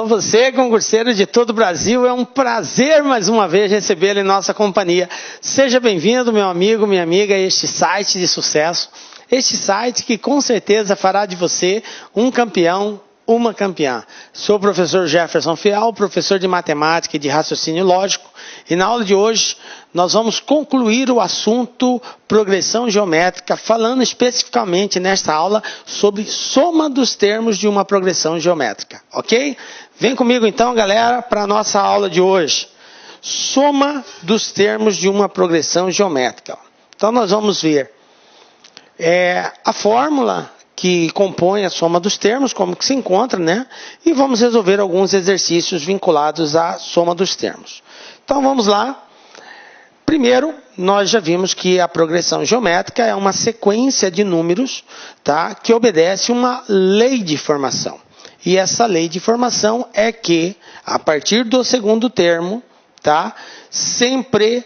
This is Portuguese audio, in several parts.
Você, concurseiro de todo o Brasil, é um prazer mais uma vez recebê-lo em nossa companhia. Seja bem-vindo, meu amigo, minha amiga, a este site de sucesso. Este site que com certeza fará de você um campeão, uma campeã. Sou o professor Jefferson Fial, professor de matemática e de raciocínio lógico. E na aula de hoje nós vamos concluir o assunto progressão geométrica, falando especificamente nesta aula sobre soma dos termos de uma progressão geométrica, ok? Vem comigo então, galera, para a nossa aula de hoje. Soma dos termos de uma progressão geométrica. Então nós vamos ver a fórmula que compõe a soma dos termos, como que se encontra, né? E vamos resolver alguns exercícios vinculados à soma dos termos. Então vamos lá. Primeiro, nós já vimos que a progressão geométrica é uma sequência de números, tá? Que obedece uma lei de formação. E essa lei de formação é que, a partir do segundo termo, tá? Sempre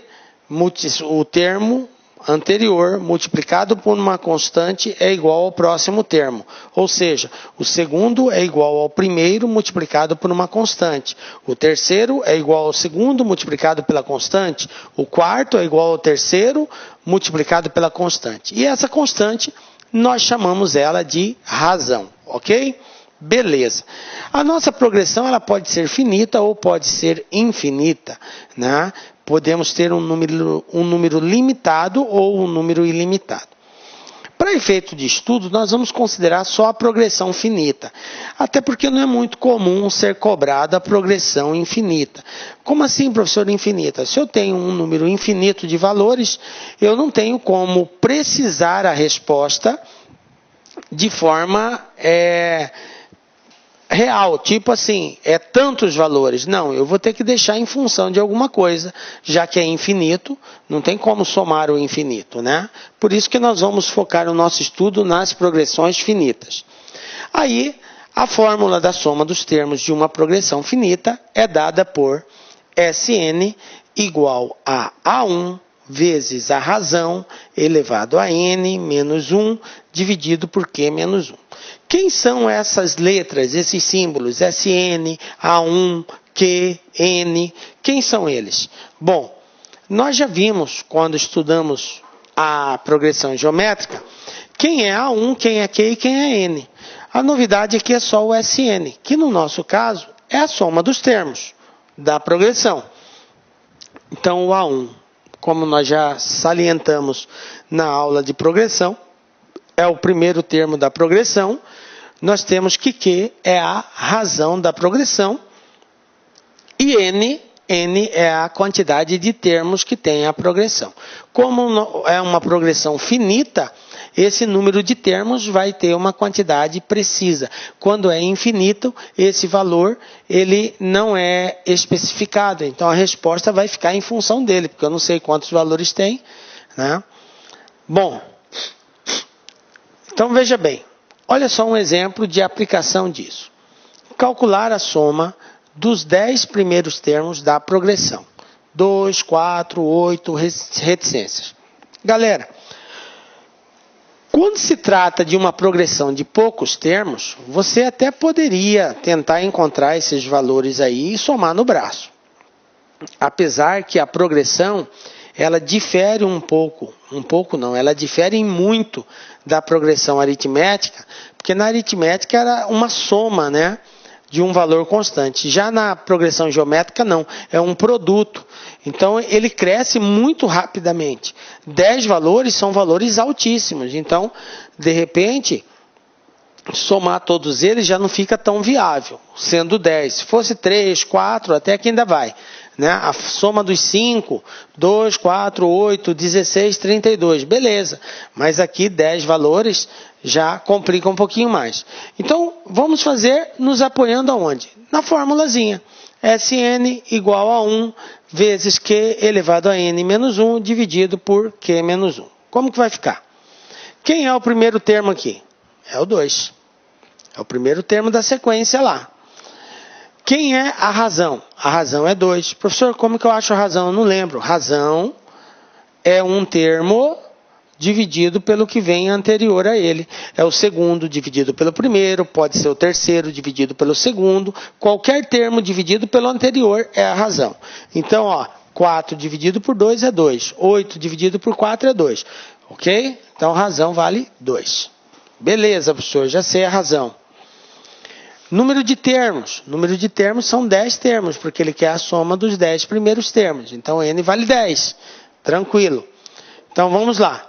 o termo anterior multiplicado por uma constante é igual ao próximo termo. Ou seja, o segundo é igual ao primeiro multiplicado por uma constante. O terceiro é igual ao segundo multiplicado pela constante. O quarto é igual ao terceiro multiplicado pela constante. E essa constante, nós chamamos ela de razão, ok? Beleza. A nossa progressão ela pode ser finita ou pode ser infinita, né? Podemos ter um número limitado ou um número ilimitado. Para efeito de estudo, nós vamos considerar só a progressão finita, até porque não é muito comum ser cobrada a progressão infinita. Como assim, professor, infinita? Se eu tenho um número infinito de valores, eu não tenho como precisar a resposta de forma real, tipo assim, tantos valores. Não, eu vou ter que deixar em função de alguma coisa, já que é infinito, não tem como somar o infinito, né? Por isso que nós vamos focar o nosso estudo nas progressões finitas. Aí, a fórmula da soma dos termos de uma progressão finita é dada por Sn igual a A1 vezes a razão elevado a n menos 1 dividido por q menos 1. Quem são essas letras, esses símbolos? Sn, A1, Q, N. Quem são eles? Bom, nós já vimos, quando estudamos a progressão geométrica, quem é A1, quem é Q e quem é N. A novidade aqui é só o Sn, que no nosso caso é a soma dos termos da progressão. Então, o A1, como nós já salientamos na aula de progressão, é o primeiro termo da progressão. Nós temos que Q é a razão da progressão e N é a quantidade de termos que tem a progressão. Como é uma progressão finita, esse número de termos vai ter uma quantidade precisa. Quando é infinito, esse valor ele não é especificado. Então a resposta vai ficar em função dele, porque eu não sei quantos valores tem, né? Bom, então veja bem. Olha só um exemplo de aplicação disso. Calcular a soma dos 10 primeiros termos da progressão. 2, 4, 8 reticências. Galera, quando se trata de uma progressão de poucos termos, você até poderia tentar encontrar esses valores aí e somar no braço. Apesar que a progressão ela difere ela difere muito da progressão aritmética, porque na aritmética era uma soma, né, de um valor constante. Já na progressão geométrica não, é um produto. Então ele cresce muito rapidamente. 10 valores são valores altíssimos, então de repente somar todos eles já não fica tão viável, sendo 10. Se fosse 3, 4, até que ainda vai. Né? A soma dos 5, 2, 4, 8, 16, 32, beleza. Mas aqui 10 valores já complica um pouquinho mais. Então, vamos fazer nos apoiando aonde? Na formulazinha. Sn igual a 1 vezes Q elevado a n menos 1 dividido por Q menos 1. Como que vai ficar? Quem é o primeiro termo aqui? É o 2. É o primeiro termo da sequência lá. Quem é a razão? A razão é 2. Professor, como que eu acho a razão? Eu não lembro. Razão é um termo dividido pelo que vem anterior a ele. É o segundo dividido pelo primeiro, pode ser o terceiro dividido pelo segundo. Qualquer termo dividido pelo anterior é a razão. Então, ó, 4 dividido por 2 é 2. 8 dividido por 4 é 2. Ok? Então, razão vale 2. Beleza, professor, já sei a razão. Número de termos. Número de termos são 10 termos, porque ele quer a soma dos 10 primeiros termos. Então, n vale 10. Tranquilo. Então, vamos lá.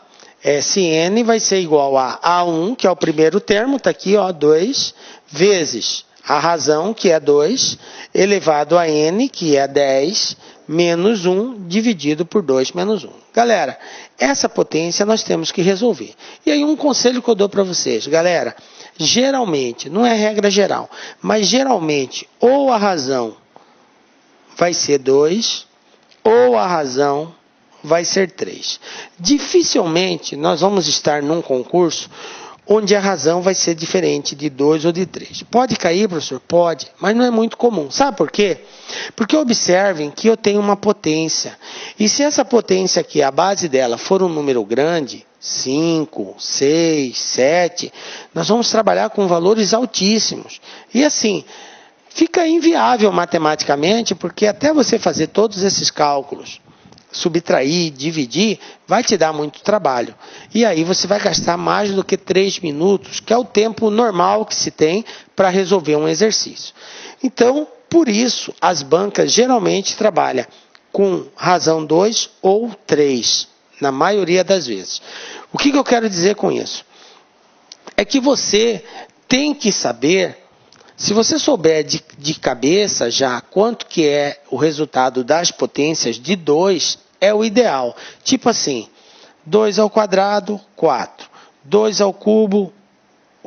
Se n vai ser igual a A1, que é o primeiro termo, está aqui, ó, 2, vezes a razão, que é 2, elevado a n, que é 10, menos 1, dividido por 2 menos 1. Galera, essa potência nós temos que resolver. E aí um conselho que eu dou para vocês, galera, geralmente, não é regra geral, mas geralmente ou a razão vai ser 2, ou a razão vai ser 3. Dificilmente nós vamos estar num concurso onde a razão vai ser diferente de 2 ou de 3. Pode cair, professor? Pode, mas não é muito comum. Sabe por quê? Porque observem que eu tenho uma potência. E se essa potência aqui, a base dela, for um número grande, 5, 6, 7, nós vamos trabalhar com valores altíssimos. E assim, fica inviável matematicamente, porque até você fazer todos esses cálculos, subtrair, dividir, vai te dar muito trabalho. E aí você vai gastar mais do que 3 minutos, que é o tempo normal que se tem para resolver um exercício. Então, por isso, as bancas geralmente trabalham com razão 2 ou 3, na maioria das vezes. O que eu quero dizer com isso? É que você tem que saber, se você souber de cabeça já quanto que é o resultado das potências de 2, é o ideal. Tipo assim, 2 ao quadrado, 4. 2 ao cubo,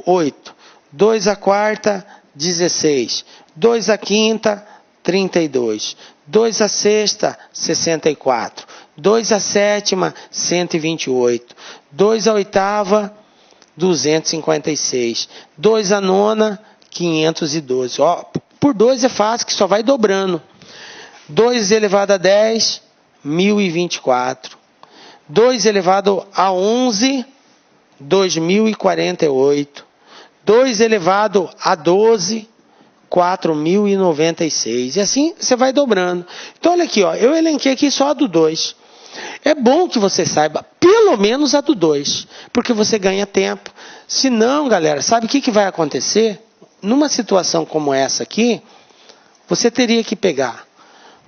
8. 2 à quarta, 16. 2 à quinta, 32. 2 à sexta, 64. 2 à sétima, 128. 2 à oitava, 256. 2 à nona, 512. Ó, por 2 é fácil, que só vai dobrando. 2 elevado a 10, 1024. 2 elevado a 11, 2048. 2 elevado a 12, 4096. E assim você vai dobrando. Então, olha aqui, ó, eu elenquei aqui só a do 2. É bom que você saiba pelo menos a do 2, porque você ganha tempo. Se não, galera, sabe o que vai acontecer? Numa situação como essa aqui, você teria que pegar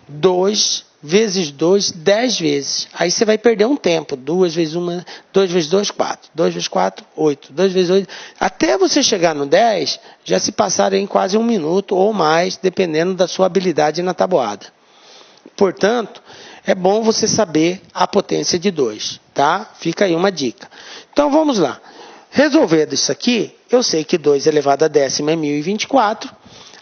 2 vezes 2, 10 vezes. Aí você vai perder um tempo. 2 vezes 1, 2 vezes 2, 4. 2 vezes 4, 8. 2 vezes 8. Até você chegar no 10, já se passaram em quase 1 minuto ou mais, dependendo da sua habilidade na tabuada. Portanto, é bom você saber a potência de 2, tá? Fica aí uma dica. Então, vamos lá. Resolvendo isso aqui, eu sei que 2 elevado a décima é 1024.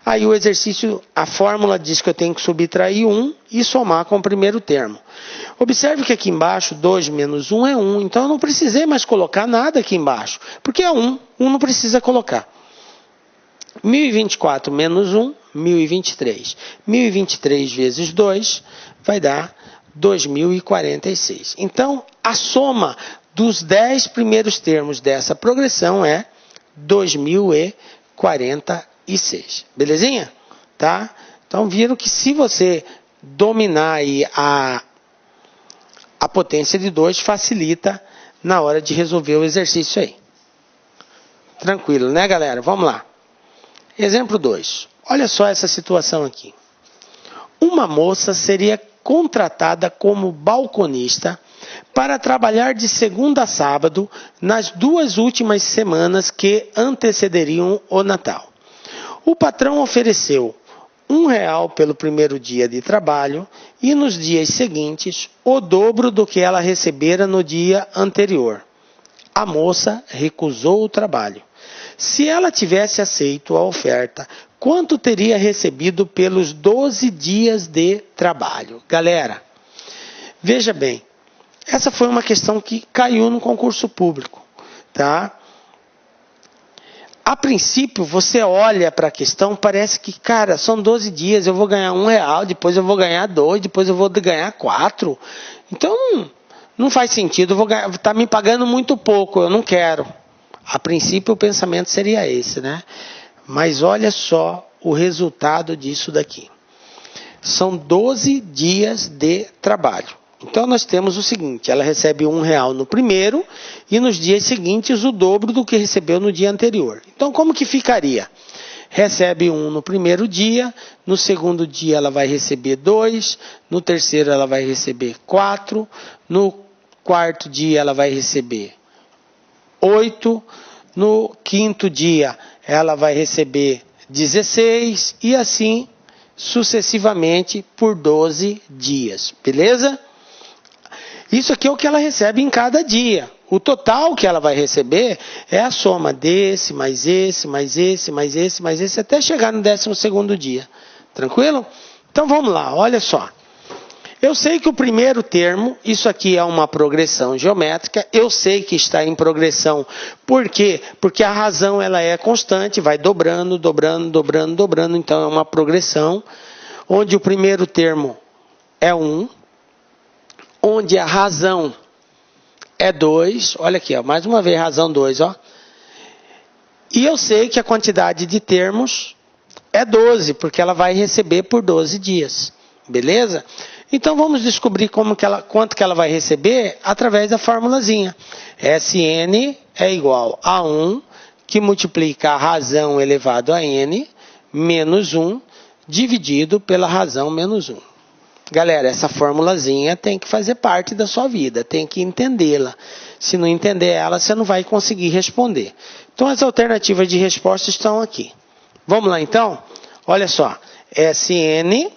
Aí o exercício, a fórmula diz que eu tenho que subtrair 1 e somar com o primeiro termo. Observe que aqui embaixo 2 menos 1 é 1, então eu não precisei mais colocar nada aqui embaixo, porque é 1, 1 não precisa colocar. 1024 menos 1, 1023. 1023 vezes 2 vai dar 2046. Então, a soma dos 10 primeiros termos dessa progressão é 2046. Belezinha? Tá? Então, viram que se você dominar aí a potência de 2, facilita na hora de resolver o exercício aí. Tranquilo, né, galera? Vamos lá. Exemplo 2. Olha só essa situação aqui. Uma moça seria contratada como balconista para trabalhar de segunda a sábado nas 2 últimas semanas que antecederiam o Natal. O patrão ofereceu R$1 pelo primeiro dia de trabalho e nos dias seguintes o dobro do que ela recebera no dia anterior. A moça recusou o trabalho. Se ela tivesse aceito a oferta, quanto teria recebido pelos 12 dias de trabalho? Galera, veja bem, essa foi uma questão que caiu no concurso público, tá? A princípio, você olha para a questão, parece que, cara, são 12 dias, eu vou ganhar R$1, depois eu vou ganhar 2, depois eu vou ganhar 4. Então, não faz sentido, tá me pagando muito pouco, eu não quero. A princípio o pensamento seria esse, né? Mas olha só o resultado disso daqui. São 12 dias de trabalho. Então nós temos o seguinte, ela recebe R$1 no primeiro e nos dias seguintes o dobro do que recebeu no dia anterior. Então como que ficaria? Recebe 1 no primeiro dia, no segundo dia ela vai receber 2, no terceiro ela vai receber 4, no quarto dia ela vai receber 8, no quinto dia ela vai receber 16 e assim sucessivamente por 12 dias, beleza? Isso aqui é o que ela recebe em cada dia. O total que ela vai receber é a soma desse, mais esse, mais esse, mais esse, mais esse, até chegar no 12º dia. Tranquilo? Então vamos lá, olha só. Eu sei que o primeiro termo, isso aqui é uma progressão geométrica, eu sei que está em progressão. Por quê? Porque a razão ela é constante, vai dobrando, dobrando, dobrando, dobrando, então é uma progressão, onde o primeiro termo é 1, onde a razão é 2, olha aqui, ó, mais uma vez razão 2, ó. E eu sei que a quantidade de termos é 12, porque ela vai receber por 12 dias, beleza? Então vamos descobrir quanto que ela vai receber através da formulazinha. Sn é igual a 1, que multiplica a razão elevado a n, menos 1, dividido pela razão menos 1. Galera, essa formulazinha tem que fazer parte da sua vida, tem que entendê-la. Se não entender ela, você não vai conseguir responder. Então, as alternativas de resposta estão aqui. Vamos lá, então? Olha só. Sn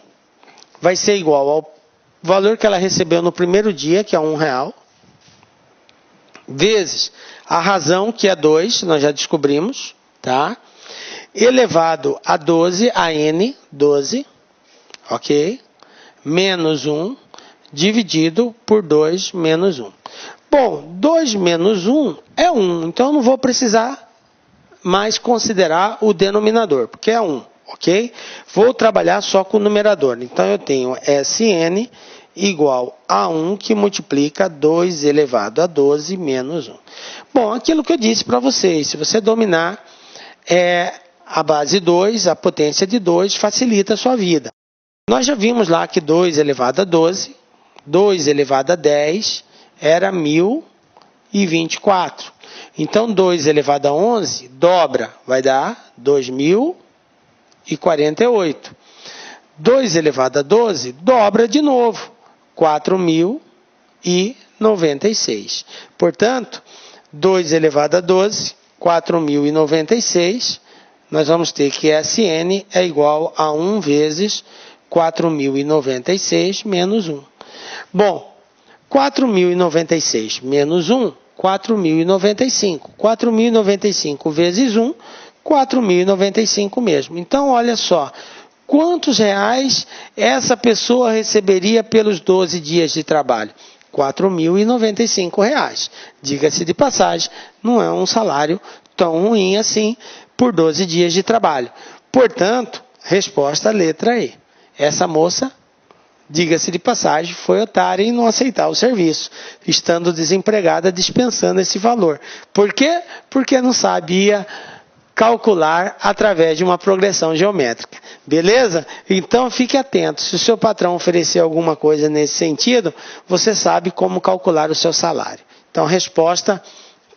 vai ser igual ao valor que ela recebeu no primeiro dia, que é R$1, vezes a razão, que é 2, nós já descobrimos, tá? Elevado a 12, a n, 12, ok? Menos 1, dividido por 2 menos 1. Bom, 2 menos 1 é 1, então eu não vou precisar mais considerar o denominador, porque é 1, ok? Vou trabalhar só com o numerador. Então eu tenho Sn igual a 1 que multiplica 2 elevado a 12 menos 1. Bom, aquilo que eu disse para vocês, se você dominar a base 2, a potência de 2, facilita a sua vida. Nós já vimos lá que 2 elevado a 12, 2 elevado a 10 era 1024. Então 2 elevado a 11 dobra, vai dar 2048. 2 elevado a 12 dobra de novo, 4096. Portanto, 2 elevado a 12, 4096, nós vamos ter que Sn é igual a 1 vezes 4.096 menos 1. Bom, 4.096 menos 1, 4.095. 4.095 vezes 1, 4.095 mesmo. Então, olha só, quantos reais essa pessoa receberia pelos 12 dias de trabalho? R$4.095. Diga-se de passagem, não é um salário tão ruim assim por 12 dias de trabalho. Portanto, resposta letra E. Essa moça, diga-se de passagem, foi otária em não aceitar o serviço, estando desempregada, dispensando esse valor. Por quê? Porque não sabia calcular através de uma progressão geométrica. Beleza? Então fique atento. Se o seu patrão oferecer alguma coisa nesse sentido, você sabe como calcular o seu salário. Então, resposta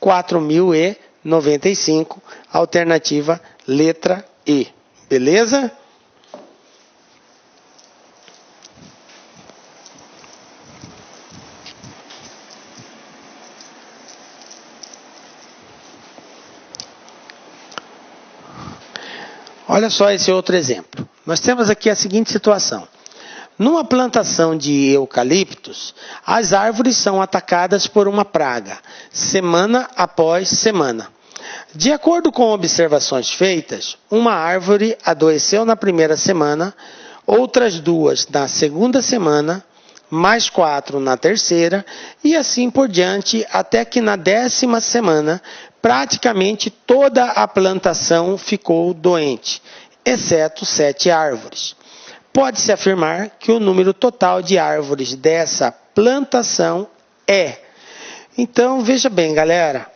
4.095, alternativa letra E. Beleza? Olha só esse outro exemplo. Nós temos aqui a seguinte situação. Numa plantação de eucaliptos, as árvores são atacadas por uma praga, semana após semana. De acordo com observações feitas, uma árvore adoeceu na primeira semana, outras 2 na segunda semana, mais 4 na terceira, e assim por diante, até que na 10ª semana, praticamente toda a plantação ficou doente, exceto 7 árvores. Pode-se afirmar que o número total de árvores dessa plantação é. Então, veja bem, galera.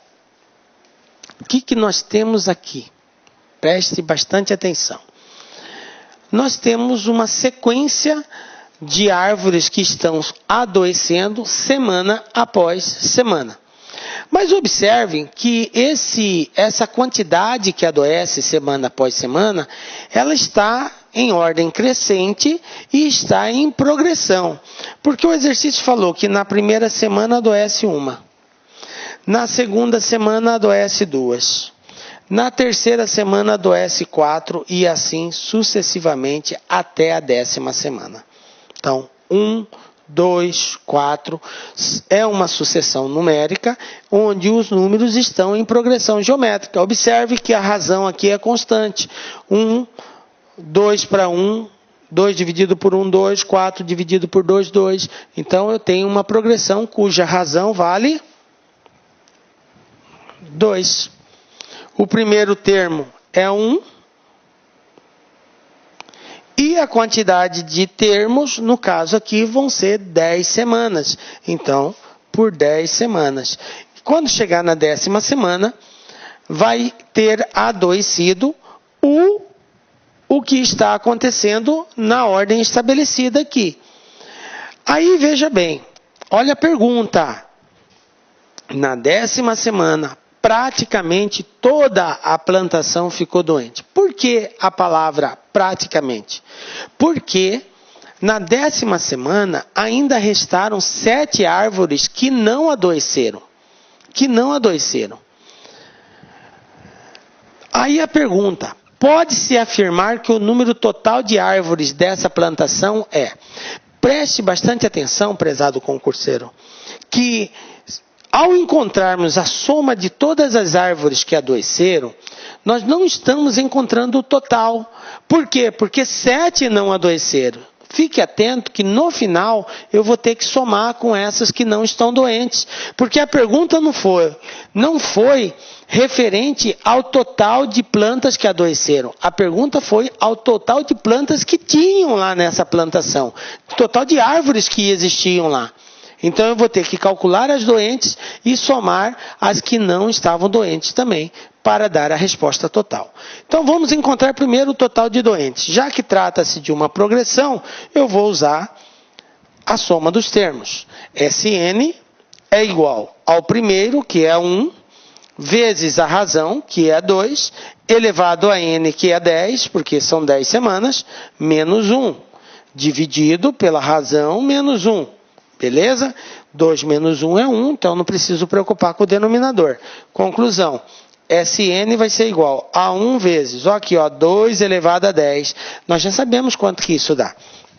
O que nós temos aqui? Preste bastante atenção. Nós temos uma sequência de árvores que estão adoecendo semana após semana. Mas observem que essa quantidade que adoece semana após semana, ela está em ordem crescente e está em progressão. Porque o exercício falou que na primeira semana adoece uma. Na segunda semana adoece 2. Na terceira semana adoece 4 e assim sucessivamente até a 10ª semana. Então, 1, 2, 4 é uma sucessão numérica onde os números estão em progressão geométrica. Observe que a razão aqui é constante. 1, 2 para 1, 2 dividido por 1, 2, 4 dividido por 2, 2. Então, eu tenho uma progressão cuja razão vale 2. O primeiro termo é 1. E a quantidade de termos, no caso aqui, vão ser 10 semanas. Então, por 10 semanas. Quando chegar na 10ª semana, vai ter adoecido o que está acontecendo na ordem estabelecida aqui. Aí, veja bem, olha a pergunta. Na 10ª semana, praticamente toda a plantação ficou doente. Por que a palavra praticamente? Porque na 10ª semana ainda restaram 7 árvores que não adoeceram. Aí a pergunta, pode-se afirmar que o número total de árvores dessa plantação é? Preste bastante atenção, prezado concurseiro, que ao encontrarmos a soma de todas as árvores que adoeceram, nós não estamos encontrando o total. Por quê? Porque 7 não adoeceram. Fique atento que no final eu vou ter que somar com essas que não estão doentes. Porque a pergunta não foi referente ao total de plantas que adoeceram. A pergunta foi ao total de plantas que tinham lá nessa plantação. Total de árvores que existiam lá. Então, eu vou ter que calcular as doentes e somar as que não estavam doentes também, para dar a resposta total. Então, vamos encontrar primeiro o total de doentes. Já que trata-se de uma progressão, eu vou usar a soma dos termos. Sn é igual ao primeiro, que é 1, vezes a razão, que é 2, elevado a n, que é 10, porque são 10 semanas, menos 1, dividido pela razão, menos 1. Beleza? 2 menos 1 é 1, então não preciso preocupar com o denominador. Conclusão, Sn vai ser igual a 1 vezes, aqui, 2 elevado a 10. Nós já sabemos quanto que isso dá.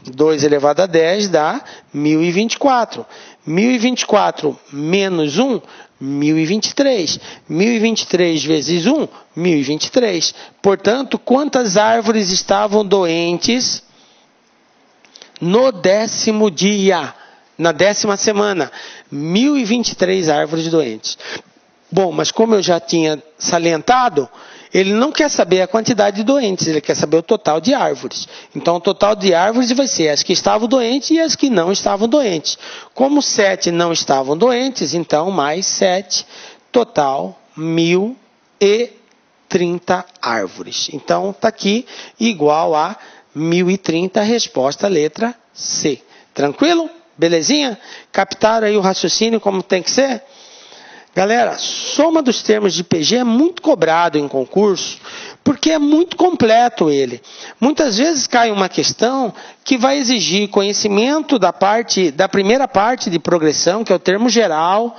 2 elevado a 10 dá 1024. 1024 menos 1, 1023. 1023 vezes 1, 1023. Portanto, quantas árvores estavam doentes no 10º dia? Na 10ª semana, 1023 árvores doentes. Bom, mas como eu já tinha salientado, ele não quer saber a quantidade de doentes, ele quer saber o total de árvores. Então, o total de árvores vai ser as que estavam doentes e as que não estavam doentes. Como 7 não estavam doentes, então mais 7, total 1030 árvores. Então, está aqui igual a 1030, resposta letra C. Tranquilo? Belezinha? Captaram aí o raciocínio como tem que ser? Galera, soma dos termos de PG é muito cobrado em concurso, porque é muito completo ele. Muitas vezes cai uma questão que vai exigir conhecimento da primeira parte de progressão, que é o termo geral,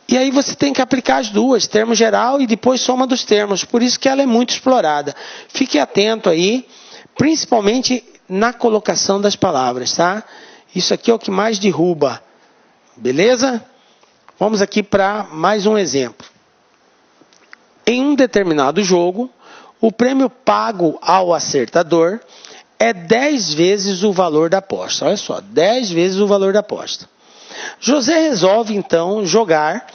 e aí você tem que aplicar as duas, termo geral e depois soma dos termos. Por isso que ela é muito explorada. Fique atento aí, principalmente na colocação das palavras, tá? Isso aqui é o que mais derruba. Beleza? Vamos aqui para mais um exemplo. Em um determinado jogo, o prêmio pago ao acertador é 10 vezes o valor da aposta. Olha só, 10 vezes o valor da aposta. José resolve, então, jogar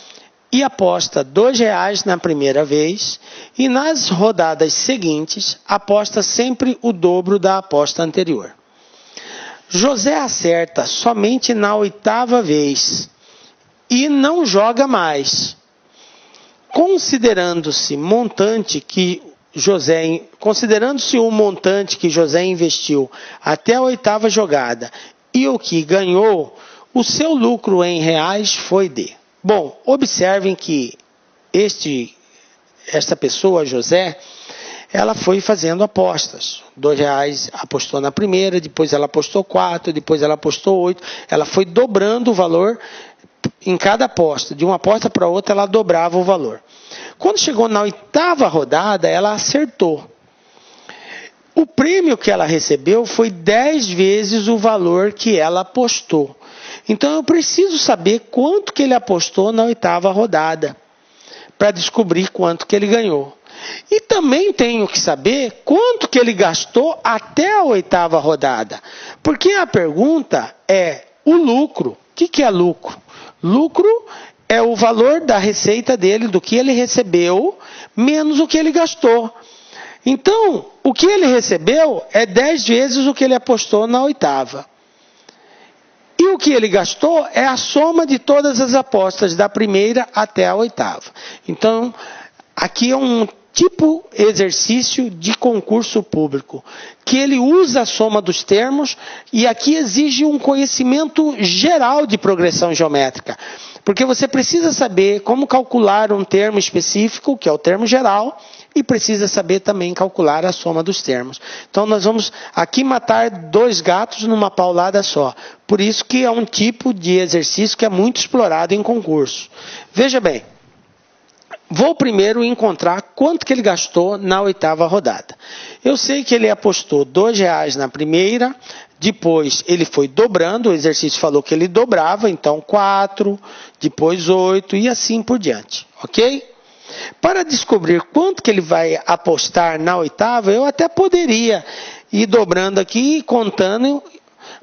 e aposta R$2 na primeira vez e nas rodadas seguintes aposta sempre o dobro da aposta anterior. José acerta somente na 8ª vez e não joga mais. Considerando-se o montante que José investiu até a 8ª jogada e o que ganhou, o seu lucro em reais foi de... Bom, observem que esta pessoa, José, ela foi fazendo apostas. R$2 apostou na primeira, depois ela apostou 4, depois ela apostou 8. Ela foi dobrando o valor em cada aposta. De uma aposta para outra, ela dobrava o valor. Quando chegou na 8ª rodada, ela acertou. O prêmio que ela recebeu foi 10 vezes o valor que ela apostou. Então, eu preciso saber quanto que ele apostou na 8ª rodada, para descobrir quanto que ele ganhou. E também tenho que saber quanto que ele gastou até a 8ª rodada. Porque a pergunta é o lucro. O que é lucro? Lucro é o valor da receita dele, do que ele recebeu, menos o que ele gastou. Então, o que ele recebeu é 10 vezes o que ele apostou na 8ª. E o que ele gastou é a soma de todas as apostas, da primeira até a 8ª. Então, aqui é um tipo exercício de concurso público, que ele usa a soma dos termos e aqui exige um conhecimento geral de progressão geométrica. Porque você precisa saber como calcular um termo específico, que é o termo geral, e precisa saber também calcular a soma dos termos. Então, nós vamos aqui matar 2 gatos numa paulada só. Por isso que é um tipo de exercício que é muito explorado em concurso. Veja bem, vou primeiro encontrar quanto que ele gastou na 8ª rodada. Eu sei que ele apostou R$2 na primeira, depois ele foi dobrando, o exercício falou que ele dobrava, então 4, depois 8 e assim por diante, ok? Para descobrir quanto que ele vai apostar na 8ª, eu até poderia ir dobrando aqui e contando,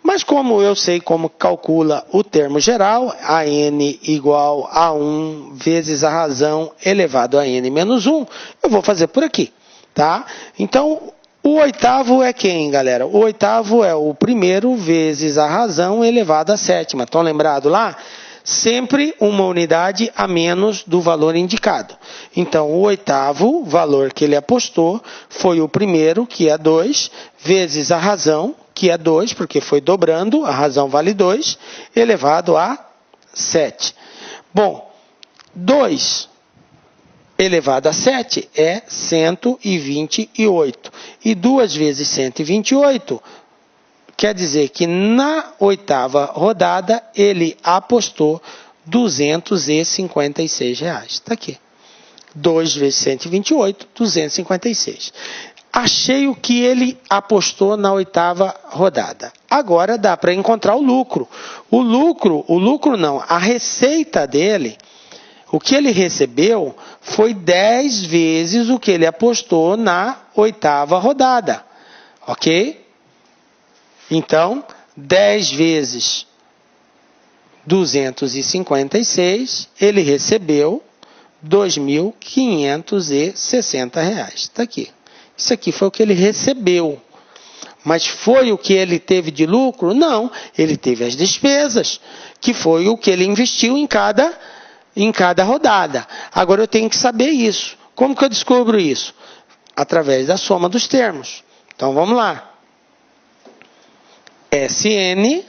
mas como eu sei como calcula o termo geral, a n igual a 1 vezes a razão elevado a n menos 1, eu vou fazer por aqui, tá? Então, o 8º é quem, galera? O 8º é o primeiro vezes a razão elevado à 7ª. Estão lembrados lá? Sempre uma unidade a menos do valor indicado. Então, o 8º valor que ele apostou foi o primeiro, que é 2, vezes a razão, que é 2, porque foi dobrando, a razão vale 2, elevado a 7. Bom, 2 elevado a 7 é 128. E 2 vezes 128 quer dizer que na 8ª rodada ele apostou R$256. Está aqui. 2 vezes 128, 256. Achei o que ele apostou na 8ª rodada. Agora dá para encontrar o lucro. O lucro não, a receita dele, o que ele recebeu foi 10 vezes o que ele apostou na 8ª rodada. Ok? Então, 10 vezes 256, ele recebeu R$2.560. Está aqui. Isso aqui foi o que ele recebeu. Mas foi o que ele teve de lucro? Não. Ele teve as despesas, que foi o que ele investiu em cada rodada. Agora eu tenho que saber isso. Como que eu descubro isso? Através da soma dos termos. Então vamos lá. SN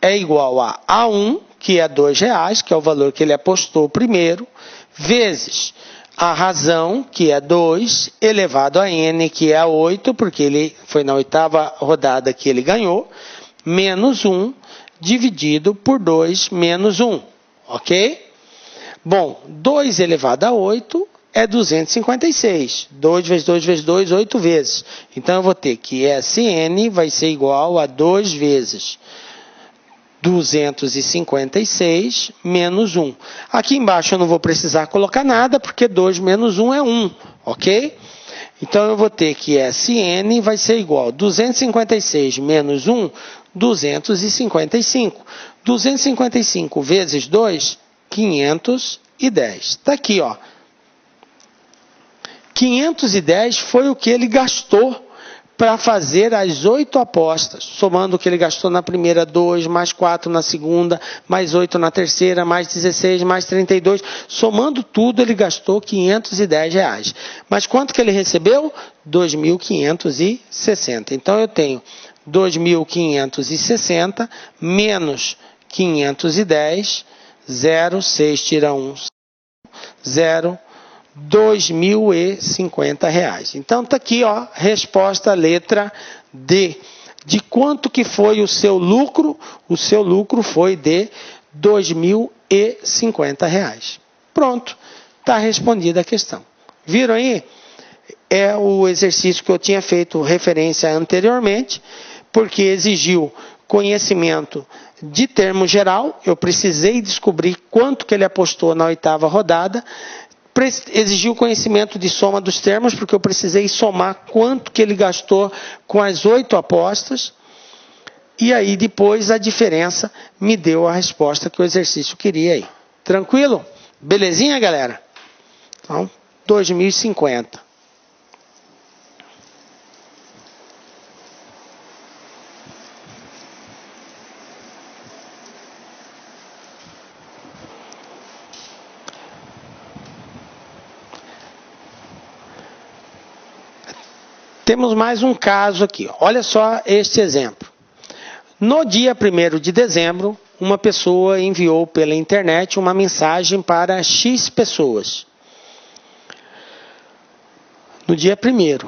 é igual a A1, que é R$2, que é o valor que ele apostou primeiro, vezes a razão, que é 2, elevado a N, que é 8, porque ele foi na 8ª rodada que ele ganhou, menos 1, dividido por 2 menos 1, ok? Bom, 2 elevado a 8 é 256. 2 vezes 2 vezes 2, 8 vezes. Então, eu vou ter que SN vai ser igual a 2 vezes 256 menos 1. Aqui embaixo eu não vou precisar colocar nada, porque 2 menos 1 é 1, ok? Então, eu vou ter que SN vai ser igual a 256 menos 1, 255. 255 vezes 2, 510. Está aqui, ó. 510 foi o que ele gastou para fazer as 8 apostas, somando o que ele gastou na primeira, 2, mais 4 na segunda, mais 8 na terceira, mais 16, mais 32. Somando tudo, ele gastou R$510. Mas quanto que ele recebeu? 2.560. Então, eu tenho 2.560 menos 510, 0, 6 tira 1, 0, R$2.050. Então, está aqui, ó, resposta letra D. De quanto que foi o seu lucro? O seu lucro foi de R$2.050. Pronto, está respondida a questão. Viram aí? É o exercício que eu tinha feito referência anteriormente, porque exigiu conhecimento de termo geral. Eu precisei descobrir quanto que ele apostou na 8ª rodada. Exigiu conhecimento de soma dos termos, porque eu precisei somar quanto que ele gastou com as 8 apostas. E aí depois a diferença me deu a resposta que o exercício queria aí. Tranquilo? Belezinha, galera? Então, 2.050. Temos mais um caso aqui. Olha só este exemplo. No dia 1º de dezembro, uma pessoa enviou pela internet uma mensagem para X pessoas. No dia 1º.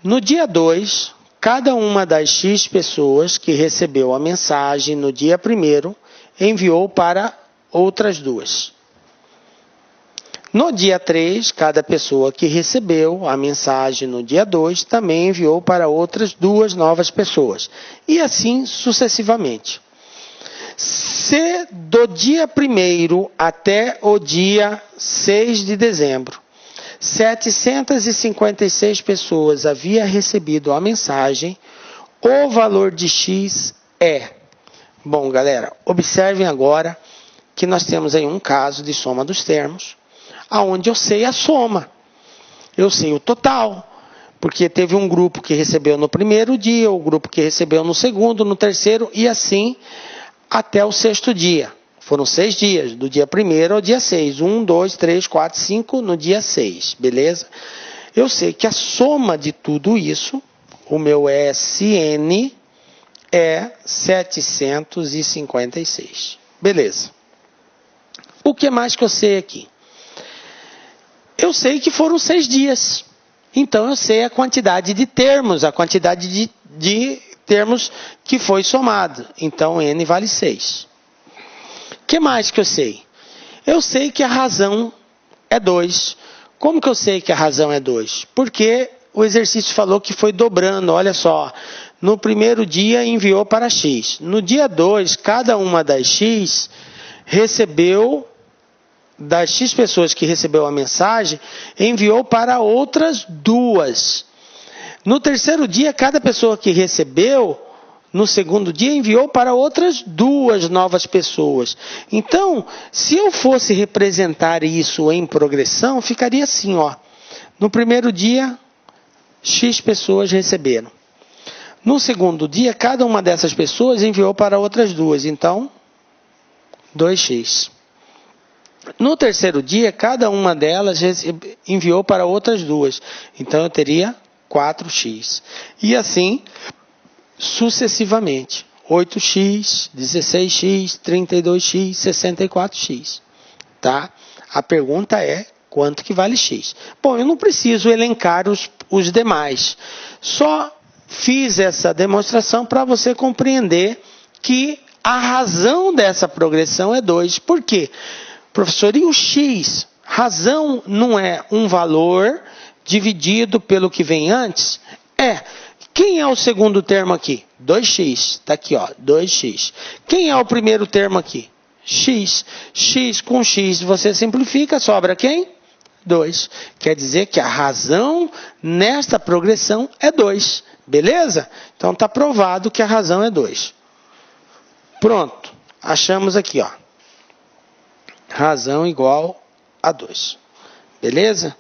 No dia 2, cada uma das X pessoas que recebeu a mensagem no dia 1º enviou para outras 2. No dia 3, cada pessoa que recebeu a mensagem no dia 2 também enviou para outras 2 novas pessoas. E assim sucessivamente. Se do dia 1º até o dia 6 de dezembro, 756 pessoas haviam recebido a mensagem, o valor de X é... Bom, galera, observem agora que nós temos aí um caso de soma dos termos, aonde eu sei a soma, eu sei o total, porque teve um grupo que recebeu no 1º dia, o grupo que recebeu no 2º, no 3º, e assim até o 6º dia. Foram 6 dias, do dia 1º ao dia 6. 1, 2, 3, 4, 5, no dia 6, beleza? Eu sei que a soma de tudo isso, o meu SN, é 756. Beleza. O que mais que eu sei aqui? Eu sei que foram 6 dias. Então, eu sei a quantidade de termos, a quantidade de termos que foi somado. Então, N vale 6. O que mais que eu sei? Eu sei que a razão é 2. Como que eu sei que a razão é 2? Porque o exercício falou que foi dobrando. Olha só, no 1º dia enviou para X. No dia 2, cada uma das X recebeu... das X pessoas que recebeu a mensagem, enviou para outras 2. No 3º dia, cada pessoa que recebeu, no 2º dia, enviou para outras 2 novas pessoas. Então, se eu fosse representar isso em progressão, ficaria assim, ó. No 1º dia, X pessoas receberam. No 2º dia, cada uma dessas pessoas enviou para outras 2. Então, 2x. No 3º dia, cada uma delas enviou para outras 2. Então, eu teria 4x. E assim, sucessivamente. 8x, 16x, 32x, 64x. Tá? A pergunta é, quanto que vale x? Bom, eu não preciso elencar os demais. Só fiz essa demonstração para você compreender que a razão dessa progressão é 2. Por quê? Professor, e o x? Razão não é um valor dividido pelo que vem antes? É. Quem é o segundo termo aqui? 2x. Está aqui, ó, 2x. Quem é o primeiro termo aqui? X. X com x você simplifica, sobra quem? 2. Quer dizer que a razão nesta progressão é 2. Beleza? Então está provado que a razão é 2. Pronto. Achamos aqui, ó. Razão igual a 2. Beleza?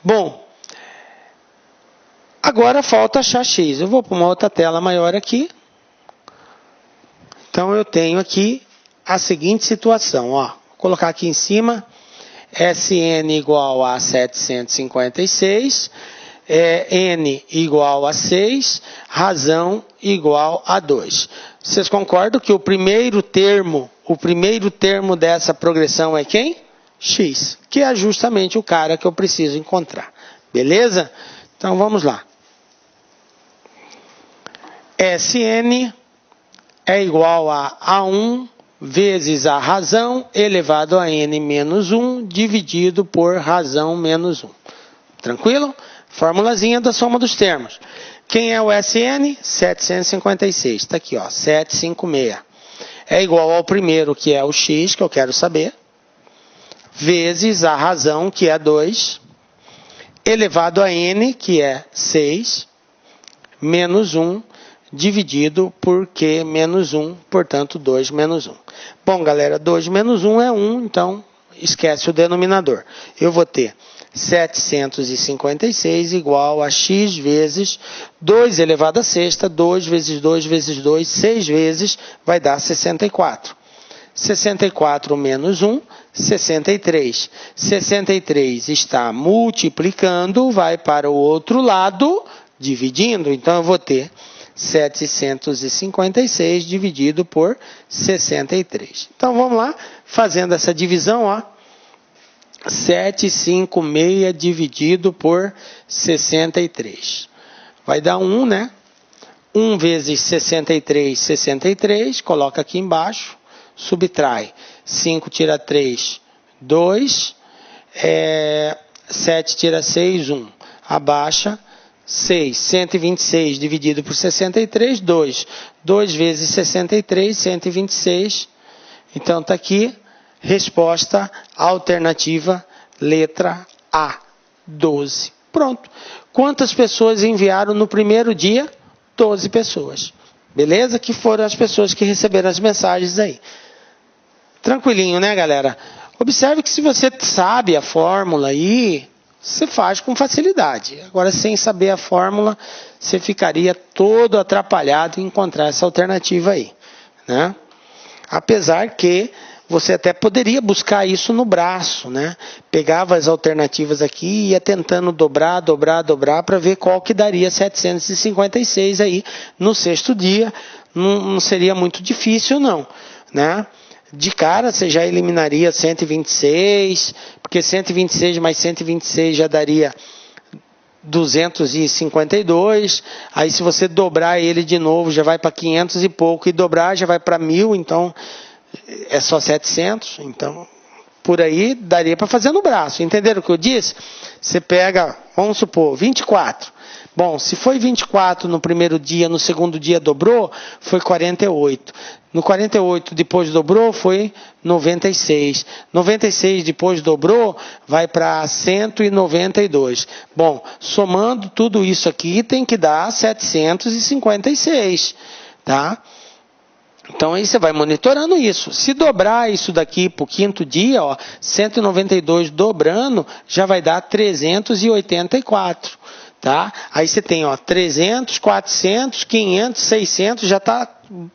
Bom, Agora falta achar x. Eu vou para uma outra tela maior aqui. Então eu tenho aqui a seguinte situação. Ó. Vou colocar aqui em cima. Sn igual a 756. N igual a 6. Razão igual a 2. Vocês concordam que o primeiro termo dessa progressão é quem? X. Que é justamente o cara que eu preciso encontrar. Beleza? Então vamos lá. Sn é igual a A1 vezes a razão elevado a n menos 1 dividido por razão menos 1. Tranquilo? Formulazinha da soma dos termos. Quem é o Sn? 756. Está aqui, ó, 756. É igual ao primeiro, que é o x, que eu quero saber, vezes a razão, que é 2, elevado a n, que é 6, menos 1, dividido por Q menos 1, portanto 2 menos 1. Bom, galera, 2 menos 1 é 1, então esquece o denominador. Eu vou ter 756 igual a x vezes 2 elevado a sexta, 2 vezes 2 vezes 2, 6 vezes, vai dar 64. 64 menos 1, 63. 63 está multiplicando, vai para o outro lado, dividindo. Então, eu vou ter 756 dividido por 63. Então, vamos lá, fazendo essa divisão, ó. 756 dividido por 63. Vai dar 1, né? 1 vezes 63, 63. Coloca aqui embaixo. Subtrai. 5 tira 3, 2. 7 tira 6, 1. Abaixa. 6. 126 dividido por 63, 2. 2 vezes 63, 126. Então, está aqui. Resposta alternativa, letra A, 12. Pronto. Quantas pessoas enviaram no primeiro dia? 12 pessoas. Beleza? Que foram as pessoas que receberam as mensagens aí. Tranquilinho, né, galera? Observe que se você sabe a fórmula aí, você faz com facilidade. Agora, sem saber a fórmula, você ficaria todo atrapalhado em encontrar essa alternativa aí, né? Apesar que você até poderia buscar isso no braço, né? Pegava as alternativas aqui e ia tentando dobrar para ver qual que daria 756 aí no sexto dia. Não seria muito difícil, não, né? De cara, você já eliminaria 126, porque 126 mais 126 já daria 252. Aí, se você dobrar ele de novo, já vai para 500 e pouco, e dobrar já vai para 1000, então é só 700, então por aí daria para fazer no braço. Entenderam o que eu disse? Você pega, vamos supor, 24. Bom, se foi 24 no primeiro dia, no segundo dia dobrou, foi 48. No 48 depois dobrou, foi 96. 96 depois dobrou, vai para 192. Bom, somando tudo isso aqui, tem que dar 756, tá? Então, aí você vai monitorando isso. Se dobrar isso daqui para o quinto dia, ó, 192 dobrando, já vai dar 384. Tá? Aí você tem, ó, 300, 400, 500, 600, já está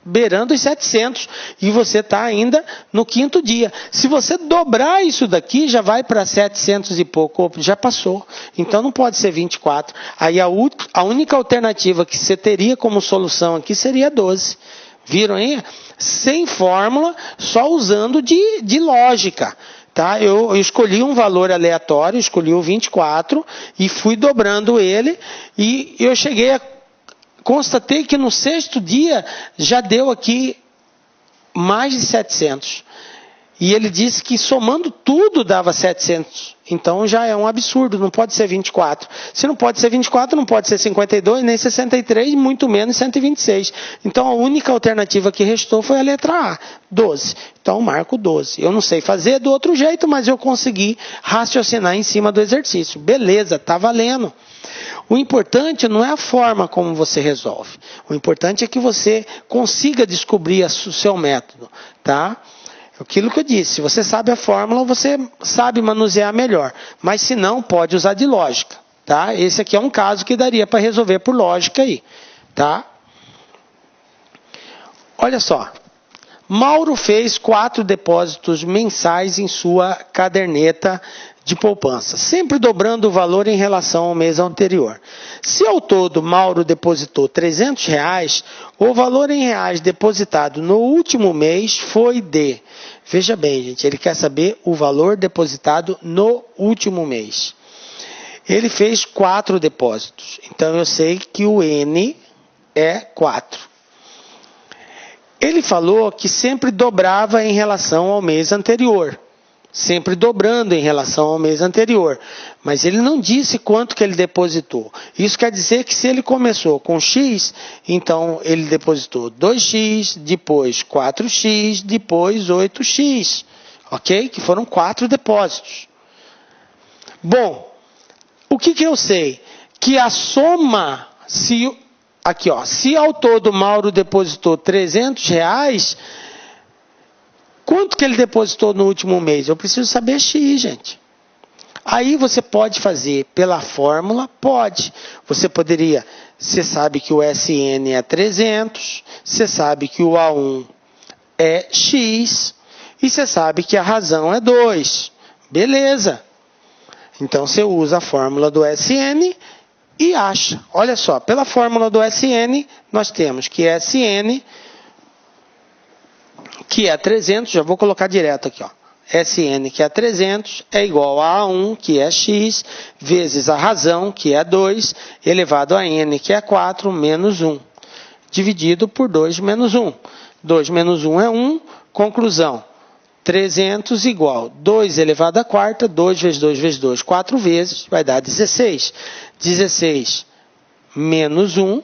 beirando os 700. E você está ainda no quinto dia. Se você dobrar isso daqui, já vai para 700 e pouco. Já passou. Então, não pode ser 24. Aí a única alternativa que você teria como solução aqui seria 12. Viram aí? Sem fórmula, só usando de lógica. Tá? Eu escolhi um valor aleatório, escolhi o 24 e fui dobrando ele. E eu constatei que no sexto dia já deu aqui mais de 700. E ele disse que somando tudo dava 700. Então já é um absurdo, não pode ser 24. Se não pode ser 24, não pode ser 52, nem 63, muito menos 126. Então a única alternativa que restou foi a letra A, 12. Então marco 12. Eu não sei fazer do outro jeito, mas eu consegui raciocinar em cima do exercício. Beleza, tá valendo. O importante não é a forma como você resolve. O importante é que você consiga descobrir o seu método, tá? Aquilo que eu disse, se você sabe a fórmula, você sabe manusear melhor. Mas se não, pode usar de lógica. Tá? Esse aqui é um caso que daria para resolver por lógica aí. Tá? Olha só. Mauro fez 4 depósitos mensais em sua caderneta de poupança, sempre dobrando o valor em relação ao mês anterior. Se ao todo Mauro depositou R$300, o valor em reais depositado no último mês foi de... Veja bem, gente, ele quer saber o valor depositado no último mês. Ele fez 4 depósitos, então eu sei que o N é 4. Ele falou que sempre dobrava em relação ao mês anterior. Sempre dobrando em relação ao mês anterior. Mas ele não disse quanto que ele depositou. Isso quer dizer que se ele começou com X, então ele depositou 2X, depois 4X, depois 8X. Ok? Que foram 4 depósitos. Bom, o que eu sei? Que a soma... Aqui, ó, se ao todo Mauro depositou R$300, quanto que ele depositou no último mês? Eu preciso saber X, gente. Aí você pode fazer pela fórmula? Pode. Você sabe que o SN é 300, você sabe que o A1 é X, e você sabe que a razão é 2. Beleza. Então você usa a fórmula do SN e acha. Olha só, pela fórmula do SN, nós temos que SN, que é 300, já vou colocar direto aqui, ó. SN, que é 300, é igual a A1, que é X, vezes a razão, que é 2, elevado a N, que é 4, menos 1. Dividido por 2 menos 1. 2 menos 1 é 1. Conclusão. 300 igual 2 elevado à quarta, 2 vezes 2 vezes 2, 4 vezes, vai dar 16. 16 menos 1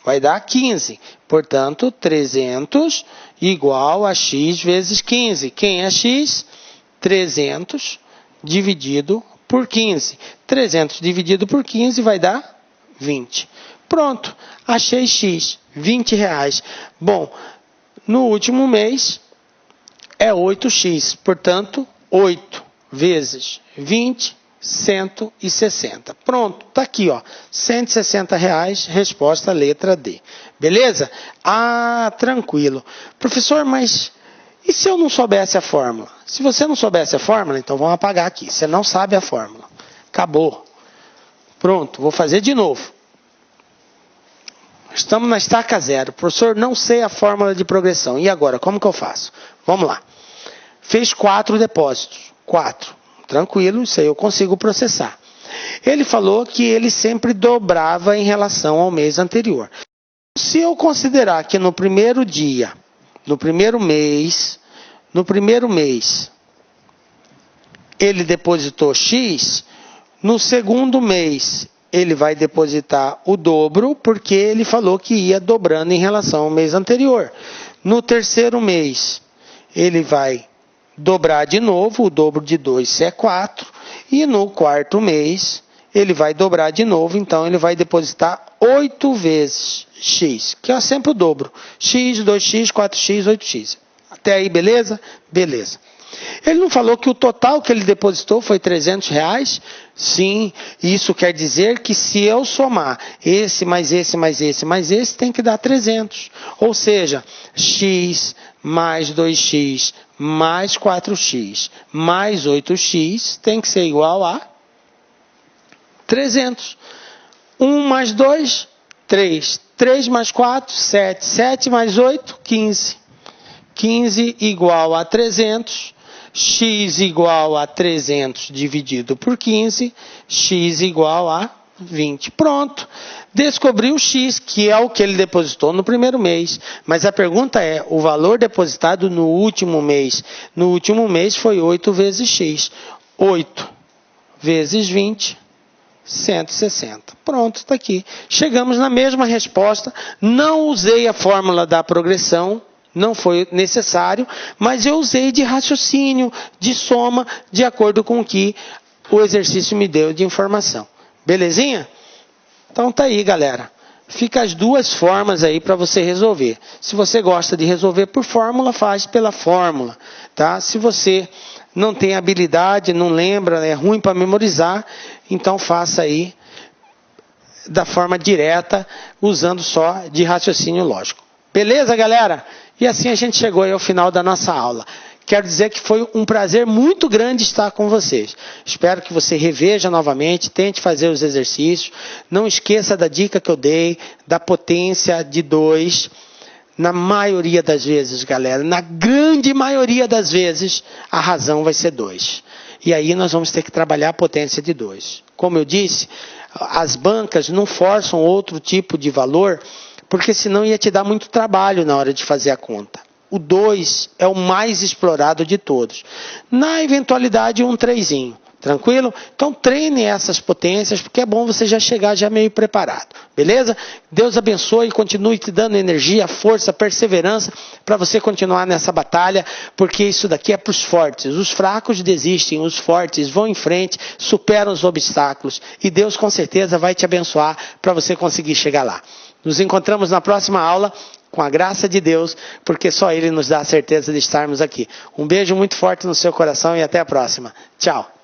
vai dar 15. Portanto, 300 igual a x vezes 15. Quem é x? 300 dividido por 15. 300 dividido por 15 vai dar 20. Pronto, achei x, R$20. Bom, no último mês é 8x, portanto, 8 vezes 20, 160. Pronto, tá aqui, ó, R$160, resposta letra D. Beleza? Ah, tranquilo. Professor, mas e se eu não soubesse a fórmula? Se você não soubesse a fórmula, então vamos apagar aqui. Você não sabe a fórmula. Acabou. Pronto, vou fazer de novo. Estamos na estaca zero. Professor, não sei a fórmula de progressão. E agora, como que eu faço? Vamos lá. Fez 4 depósitos. 4. Tranquilo, isso aí eu consigo processar. Ele falou que ele sempre dobrava em relação ao mês anterior. Se eu considerar que no primeiro dia, no primeiro mês, ele depositou X, no segundo mês ele vai depositar o dobro, porque ele falou que ia dobrando em relação ao mês anterior. No terceiro mês, ele vai dobrar de novo, o dobro de 2 é 4, e no quarto mês, ele vai dobrar de novo, então ele vai depositar 8 vezes X, que é sempre o dobro. X, 2X, 4X, 8X. Até aí, beleza? Beleza. Ele não falou que o total que ele depositou foi R$300? Sim, isso quer dizer que se eu somar esse, mais esse, mais esse, mais esse, tem que dar 300. Ou seja, X mais 2X mais 4X mais 8X tem que ser igual a 300. 1 mais 2, 3. 3 mais 4, 7. 7 mais 8, 15. 15 igual a 300. X igual a 300 dividido por 15. X igual a 20. Pronto. Descobriu o X, que é o que ele depositou no primeiro mês. Mas a pergunta é, o valor depositado no último mês? No último mês foi 8 vezes X. 8 vezes 20, 160. Pronto, está aqui. Chegamos na mesma resposta. Não usei a fórmula da progressão. Não foi necessário, mas eu usei de raciocínio, de soma, de acordo com o que o exercício me deu de informação. Belezinha? Então tá aí, galera. Fica as duas formas aí para você resolver. Se você gosta de resolver por fórmula, faz pela fórmula, tá? Se você não tem habilidade, não lembra, é ruim para memorizar, então faça aí da forma direta, usando só de raciocínio lógico. Beleza, galera? E assim a gente chegou aí ao final da nossa aula. Quero dizer que foi um prazer muito grande estar com vocês. Espero que você reveja novamente, tente fazer os exercícios. Não esqueça da dica que eu dei, da potência de 2. Na maioria das vezes, galera, na grande maioria das vezes, a razão vai ser 2. E aí nós vamos ter que trabalhar a potência de 2. Como eu disse, as bancas não forçam outro tipo de valor, porque senão ia te dar muito trabalho na hora de fazer a conta. O 2 é o mais explorado de todos. Na eventualidade, um 3. Tranquilo? Então treine essas potências, porque é bom você já chegar já meio preparado. Beleza? Deus abençoe e continue te dando energia, força, perseverança para você continuar nessa batalha, porque isso daqui é para os fortes. Os fracos desistem, os fortes vão em frente, superam os obstáculos e Deus com certeza vai te abençoar para você conseguir chegar lá. Nos encontramos na próxima aula, com a graça de Deus, porque só Ele nos dá a certeza de estarmos aqui. Um beijo muito forte no seu coração e até a próxima. Tchau.